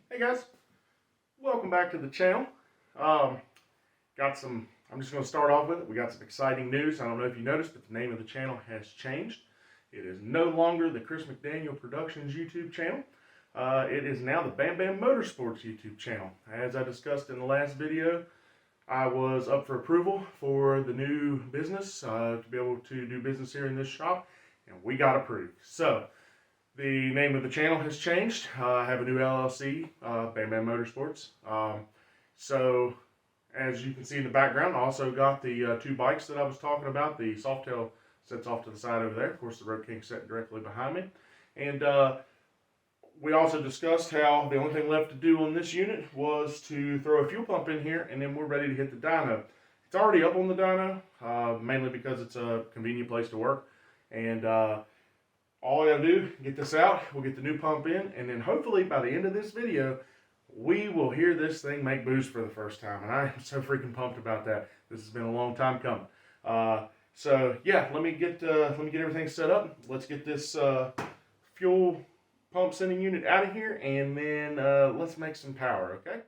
Hey guys, welcome back to the channel. I'm just going to start off with it. We got some exciting news. I don't know if you noticed, but the name of the channel has changed. It is no longer the Chris McDaniel Productions YouTube channel. It is now the Bam Bam Motorsports YouTube channel. As I discussed in the last video, I was up for approval for the new business to be able to do business here in this shop, and we got approved. So, the name of the channel has changed. I have a new LLC, Bam Bam Motorsports. So, as you can see in the background, I also got the two bikes that I was talking about. The Softail sits off to the side over there. Of course, the Road King sitting directly behind me. And we also discussed how the only thing left to do on this unit was to throw a fuel pump in here, and then we're ready to hit the dyno. It's already up on the dyno, mainly because it's a convenient place to work. And all I gotta do, get this out, we'll get the new pump in, and then hopefully by the end of this video, we will hear this thing make boost for the first time. And I am so freaking pumped about that. This has been a long time coming. So yeah, let me get everything set up. Let's get this fuel pump sending unit out of here, and then let's make some power, okay?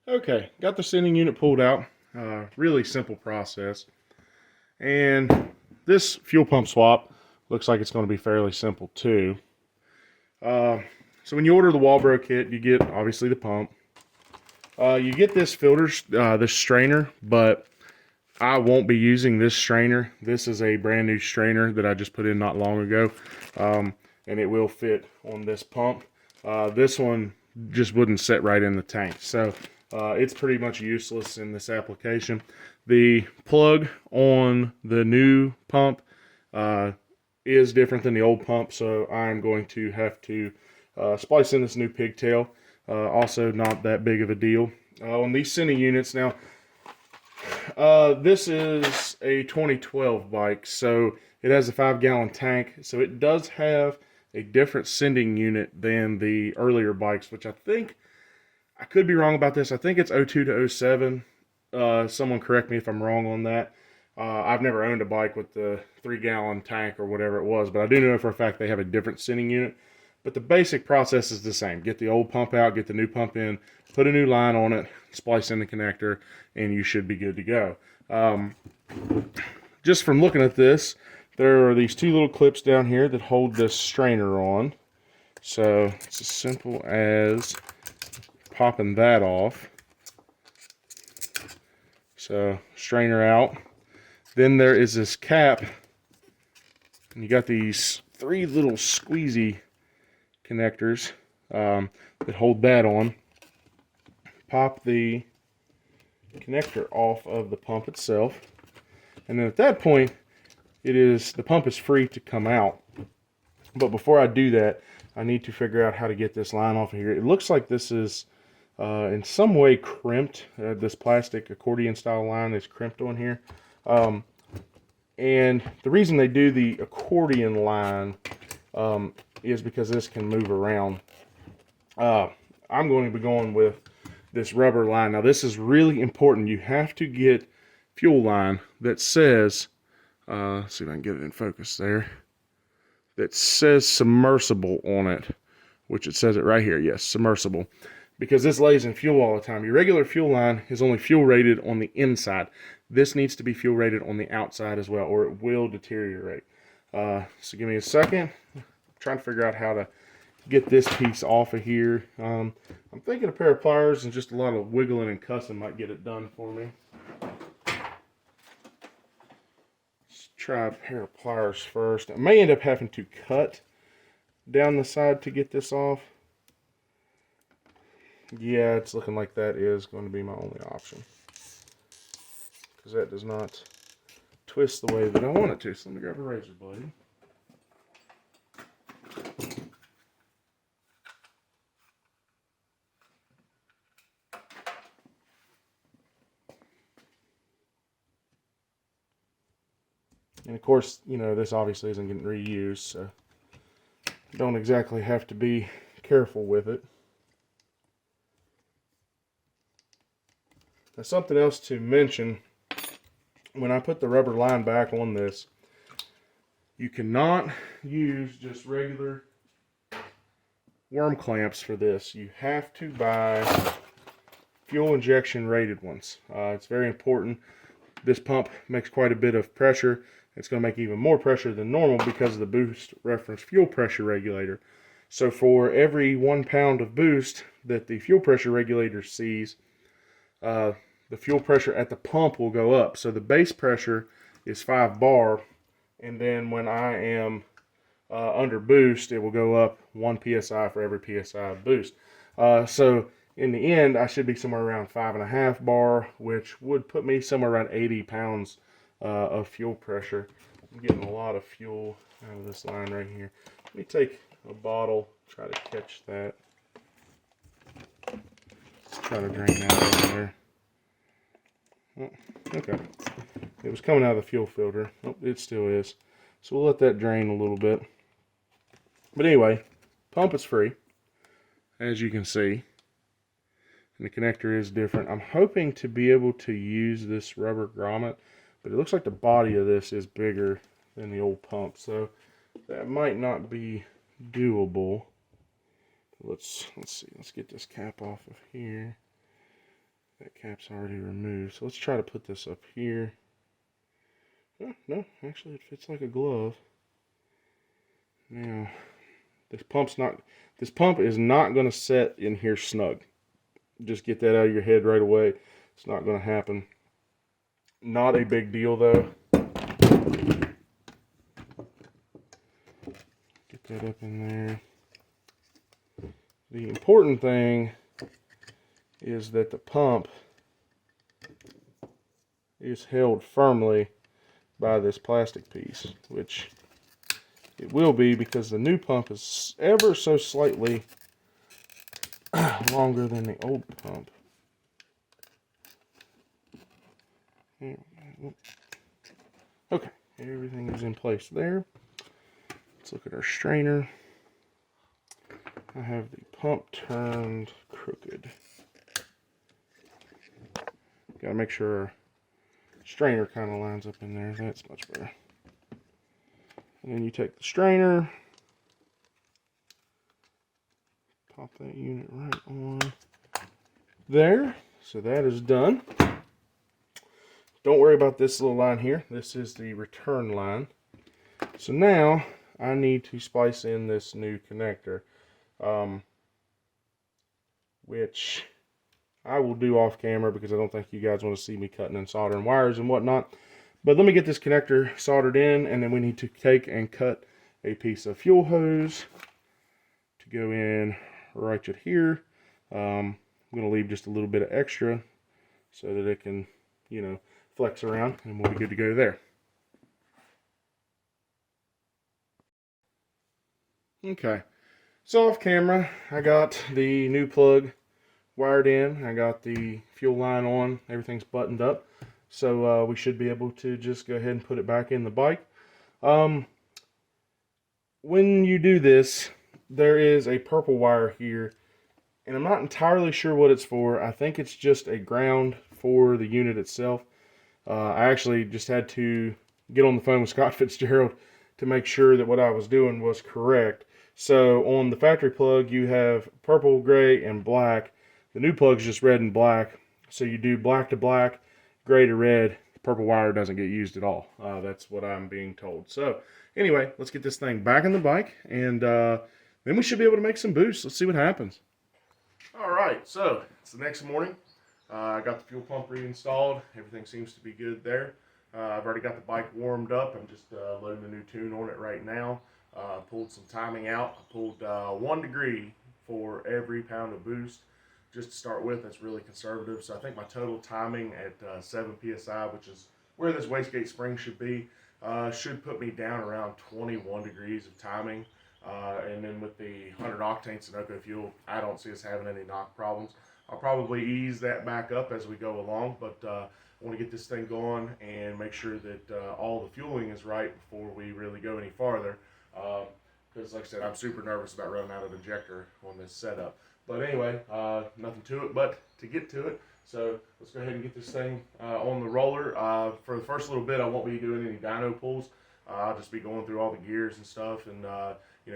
Okay, got the sending unit pulled out. Really simple process. And this fuel pump swap looks like it's going to be fairly simple too. So when you order the Walbro kit, you get obviously the pump. You get this filter, this strainer, but I won't be using this strainer. This is a brand new strainer that I just put in not long ago, and it will fit on this pump. This one just wouldn't sit right in the tank, so it's pretty much useless in this application. The plug on the new pump is different than the old pump, so I'm going to have to splice in this new pigtail. Also not that big of a deal. On these sending units now, this is a 2012 bike, so it has a 5-gallon tank, so it does have a different sending unit than the earlier bikes, which I think, I could be wrong about this, I think it's 02 to 07. Someone correct me if I'm wrong on that. I've never owned a bike with the 3-gallon tank or whatever it was, but I do know for a fact they have a different sending unit. But the basic process is the same. Get the old pump out, get the new pump in, put a new line on it, splice in the connector, and you should be good to go. Just from looking at this, there are these two little clips down here that hold this strainer on. So it's as simple as popping that off. So strainer out. Then there is this cap, and you got these 3 little squeezy connectors that hold that on. Pop the connector off of the pump itself, and then at that point the pump is free to come out. But before I do that, I need to figure out how to get this line off of here. It looks like this is in some way crimped. This plastic accordion style line is crimped on here. And the reason they do the accordion line is because this can move around. I'm going to be going with this rubber line. Now this is really important. You have to get fuel line that says, let's see if I can get it in focus there, that says submersible on it, which it says it right here, yes, submersible, because this lays in fuel all the time. Your regular fuel line is only fuel rated on the inside. This needs to be fuel rated on the outside as well, or it will deteriorate. So give me a second. I'm trying to figure out how to get this piece off of here. I'm thinking a pair of pliers and just a lot of wiggling and cussing might get it done for me. Let's try a pair of pliers first. I may end up having to cut down the side to get this off. Yeah, it's looking like that is going to be my only option, because that does not twist the way that I want it to. So let me grab a razor blade. And of course, you know, this obviously isn't getting reused, so don't exactly have to be careful with it. Now, something else to mention, when I put the rubber line back on this, you cannot use just regular worm clamps for this. You have to buy fuel injection rated ones. It's very important. This pump makes quite a bit of pressure. It's going to make even more pressure than normal because of the boost reference fuel pressure regulator. So for every 1 pound of boost that the fuel pressure regulator sees, the fuel pressure at the pump will go up. So the base pressure is 5 bar, and then when I am under boost, it will go up 1 psi for every psi of boost. So in the end, I should be somewhere around 5.5 bar, which would put me somewhere around 80 pounds of fuel pressure. I'm getting a lot of fuel out of this line right here. Let me take a bottle, try to catch that. Let's try to drain that over there. Oh, okay. It was coming out of the fuel filter. Oh, it still is. So we'll let that drain a little bit. But anyway, pump is free, as you can see. And the connector is different. I'm hoping to be able to use this rubber grommet, but it looks like the body of this is bigger than the old pump, so that might not be doable. Let's see. Let's get this cap off of here. That cap's already removed, so let's try to put this up here. Oh, no, actually it fits like a glove. Now, this pump is not going to set in here snug. Just get that out of your head right away. It's not going to happen. Not a big deal though. Get that up in there. The important thing is that the pump is held firmly by this plastic piece, which it will be because the new pump is ever so slightly longer than the old pump. Okay, everything is in place there. Let's look at our strainer. I have the pump turned crooked. Gotta make sure our strainer kind of lines up in there. That's much better. And then you take the strainer, pop that unit right on there. So that is done. Don't worry about this little line here. This is the return line. So now I need to splice in this new connector, which I will do off camera because I don't think you guys want to see me cutting and soldering wires and whatnot. But let me get this connector soldered in, and then we need to take and cut a piece of fuel hose to go in right here. I'm going to leave just a little bit of extra so that it can, you know, flex around, and we'll be good to go there. Okay, so off camera, I got the new plug wired in. I got the fuel line on. Everything's buttoned up. So we should be able to just go ahead and put it back in the bike. When you do this, there is a purple wire here, and I'm not entirely sure what it's for. I think it's just a ground for the unit itself. I actually just had to get on the phone with Scott Fitzgerald to make sure that what I was doing was correct. So on the factory plug, you have purple, gray, and black. The new plug is just red and black. So you do black to black, gray to red. The purple wire doesn't get used at all. That's what I'm being told. So anyway, let's get this thing back on the bike, and then we should be able to make some boosts. Let's see what happens. All right, so it's the next morning. I got the fuel pump reinstalled. Everything seems to be good there. I've already got the bike warmed up. I'm just loading the new tune on it right now. Pulled some timing out. I pulled 1 degree for every pound of boost, just to start with, that's really conservative. So I think my total timing at 7 psi, which is where this wastegate spring should put me down around 21 degrees of timing. And then with the 100 octane Sunoco fuel, I don't see us having any knock problems. I'll probably ease that back up as we go along, but I want to get this thing going and make sure that all the fueling is right before we really go any farther. Because like I said, I'm super nervous about running out of injector on this setup. But anyway, nothing to it but to get to it. So let's go ahead and get this thing on the roller. For the first little bit, I won't be doing any dyno pulls. I'll just be going through all the gears and stuff, and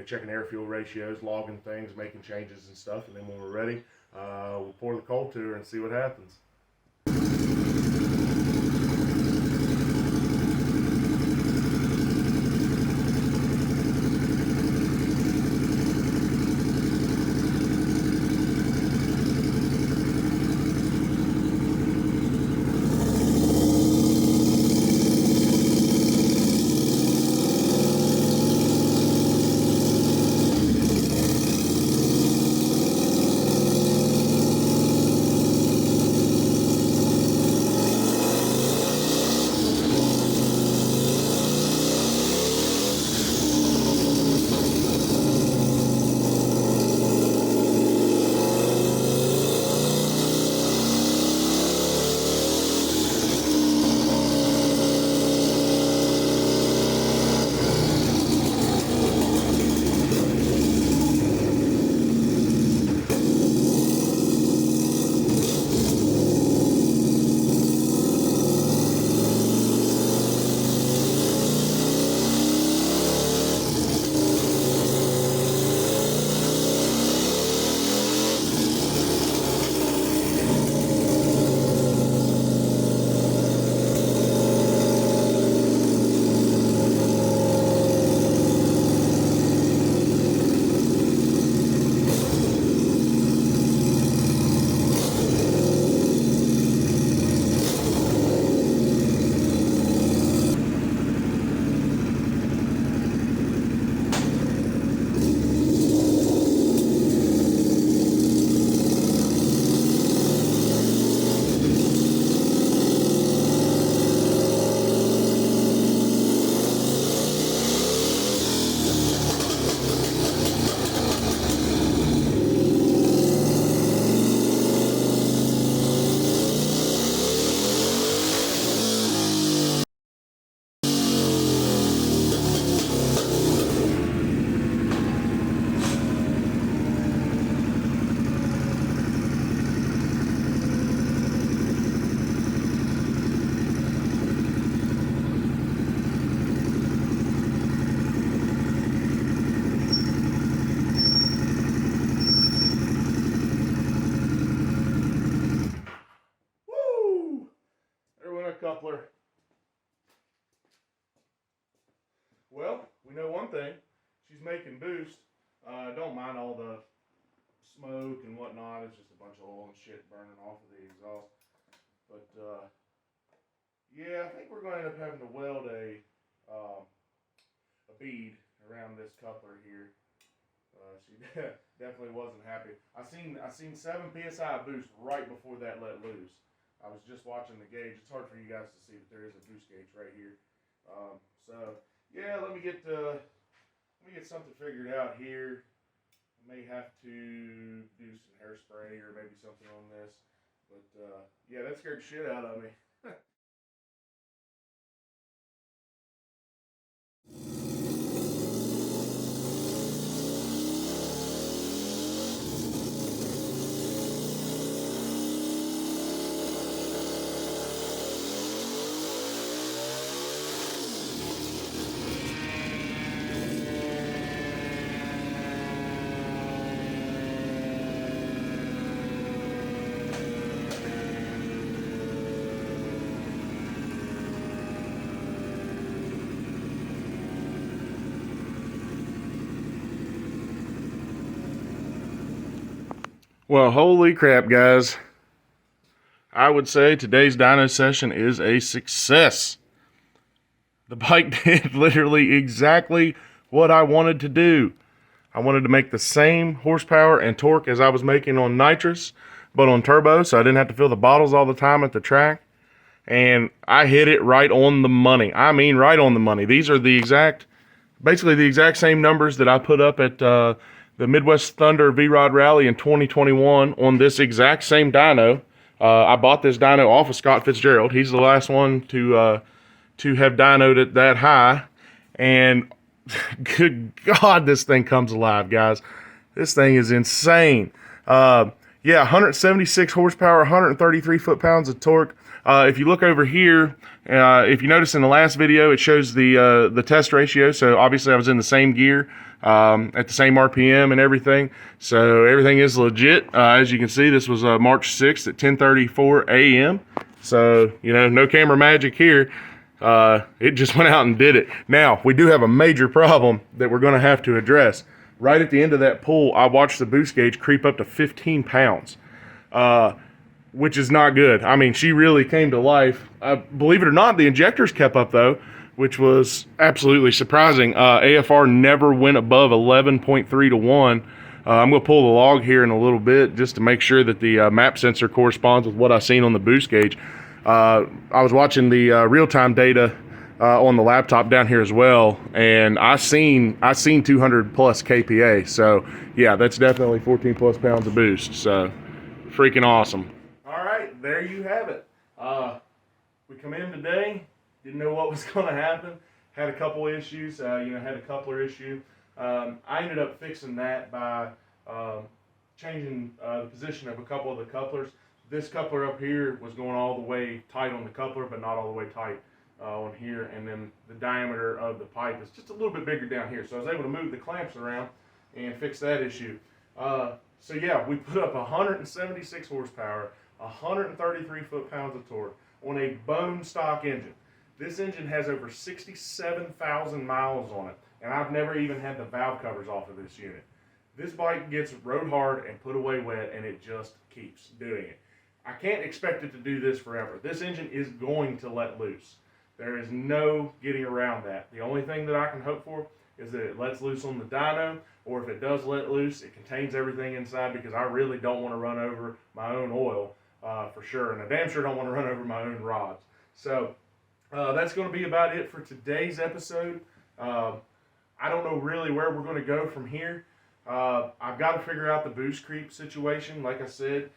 checking air fuel ratios, logging things, making changes and stuff. And then when we're ready, we'll pour the coal to her and see what happens. Coupler. Well, we know one thing. She's making boost. Don't mind all the smoke and whatnot. It's just a bunch of oil and shit burning off of the exhaust. But yeah, I think we're going to end up having to weld a bead around this coupler here. She definitely wasn't happy. I seen 7 psi boost right before that let loose. I was just watching the gauge. It's hard for you guys to see, but there is a boost gauge right here. So yeah, let me get something figured out here. I may have to do some hairspray or maybe something on this. But yeah, that scared the shit out of me. Well, holy crap, guys. I would say today's dyno session is a success. The bike did literally exactly what I wanted to do. I wanted to make the same horsepower and torque as I was making on nitrous. but on turbo, so I didn't have to fill the bottles all the time at the track. And I hit it right on the money. I mean, right on the money. These are basically the exact same numbers that I put up at the Midwest Thunder Vrod Rally in 2021 on this exact same dyno. I bought this dyno off of Scott Fitzgerald. He's the last one to have dynoed it that high. And good God, this thing comes alive, guys. This thing is insane. Yeah, 176 horsepower, 133 foot-pounds of torque. If you look over here, if you notice in the last video, it shows the test ratio. So obviously I was in the same gear at the same RPM and everything. So everything is legit. As you can see, this was March 6th at 10:34 a.m. So, you know, no camera magic here. It just went out and did it. Now, we do have a major problem that we're going to have to address. Right at the end of that pull, I watched the boost gauge creep up to 15 pounds. Which is not good. I mean, she really came to life. Believe it or not, the injectors kept up though, which was absolutely surprising. AFR never went above 11.3 to 1. I'm going to pull the log here in a little bit just to make sure that the map sensor corresponds with what I seen on the boost gauge. I was watching the real-time data on the laptop down here as well, and I seen 200 plus kPa. So yeah, that's definitely 14 plus pounds of boost. So freaking awesome. All right, there you have it. We come in today, didn't know what was going to happen. Had a couple issues, had a coupler issue. I ended up fixing that by changing the position of a couple of the couplers. This coupler up here was going all the way tight on the coupler, but not all the way tight on here. And then the diameter of the pipe is just a little bit bigger down here. So I was able to move the clamps around and fix that issue. So yeah, we put up 176 horsepower, 133 foot-pounds of torque on a bone stock engine. This engine has over 67,000 miles on it, and I've never even had the valve covers off of this unit. This bike gets rode hard and put away wet, and it just keeps doing it. I can't expect it to do this forever. This engine is going to let loose. There is no getting around that. The only thing that I can hope for is that it lets loose on the dyno, or if it does let loose, it contains everything inside, because I really don't want to run over my own oil for sure, and I damn sure don't want to run over my own rods. So that's going to be about it for today's episode. I don't know really where we're going to go from here. I've got to figure out the boost creep situation. Like I said,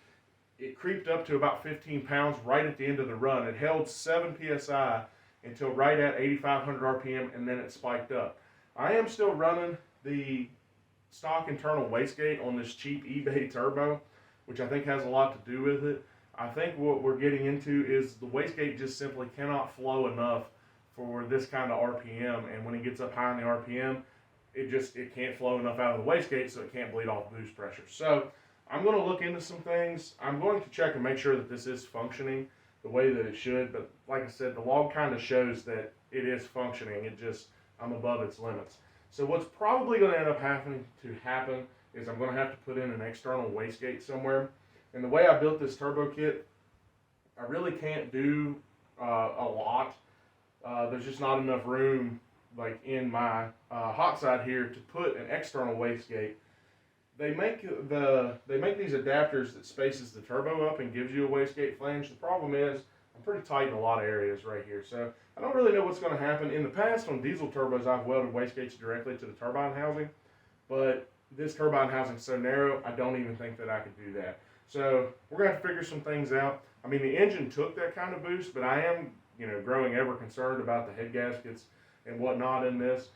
it creeped up to about 15 pounds right at the end of the run. It held 7 psi until right at 8,500 RPM, and then it spiked up. I am still running the stock internal wastegate on this cheap eBay turbo, which I think has a lot to do with it. I think what we're getting into is the wastegate just simply cannot flow enough for this kind of RPM, and when it gets up high in the RPM, it can't flow enough out of the wastegate, so it can't bleed off boost pressure. So I'm going to look into some things. I'm going to check and make sure that this is functioning the way that it should, but like I said, the log kind of shows that it is functioning. I'm above its limits. So what's probably going to end up happen is I'm going to have to put in an external wastegate somewhere. And the way I built this turbo kit, I really can't do a lot. There's just not enough room, like in my hot side here, to put an external wastegate. They make these adapters that spaces the turbo up and gives you a wastegate flange. The problem is I'm pretty tight in a lot of areas right here, so I don't really know what's going to happen. In the past, on diesel turbos, I've welded wastegates directly to the turbine housing, but this turbine housing is so narrow, I don't even think that I could do that. So we're going to have to figure some things out. I mean, the engine took that kind of boost, but I am, growing ever concerned about the head gaskets and whatnot in this.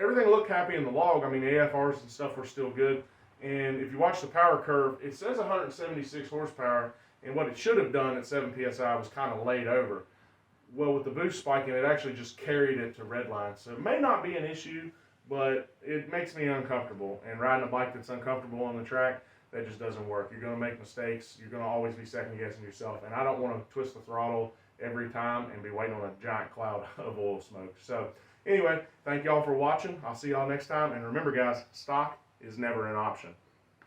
Everything looked happy in the log. I mean, the AFRs and stuff were still good. And if you watch the power curve, it says 176 horsepower, and what it should have done at 7 psi was kind of laid over. Well, with the boost spiking, it actually just carried it to redline. So it may not be an issue, but it makes me uncomfortable. And riding a bike that's uncomfortable on the track, that just doesn't work. You're going to make mistakes. You're going to always be second guessing yourself. And I don't want to twist the throttle every time and be waiting on a giant cloud of oil smoke. So anyway, thank y'all for watching. I'll see y'all next time. And remember, guys, stock is never an option.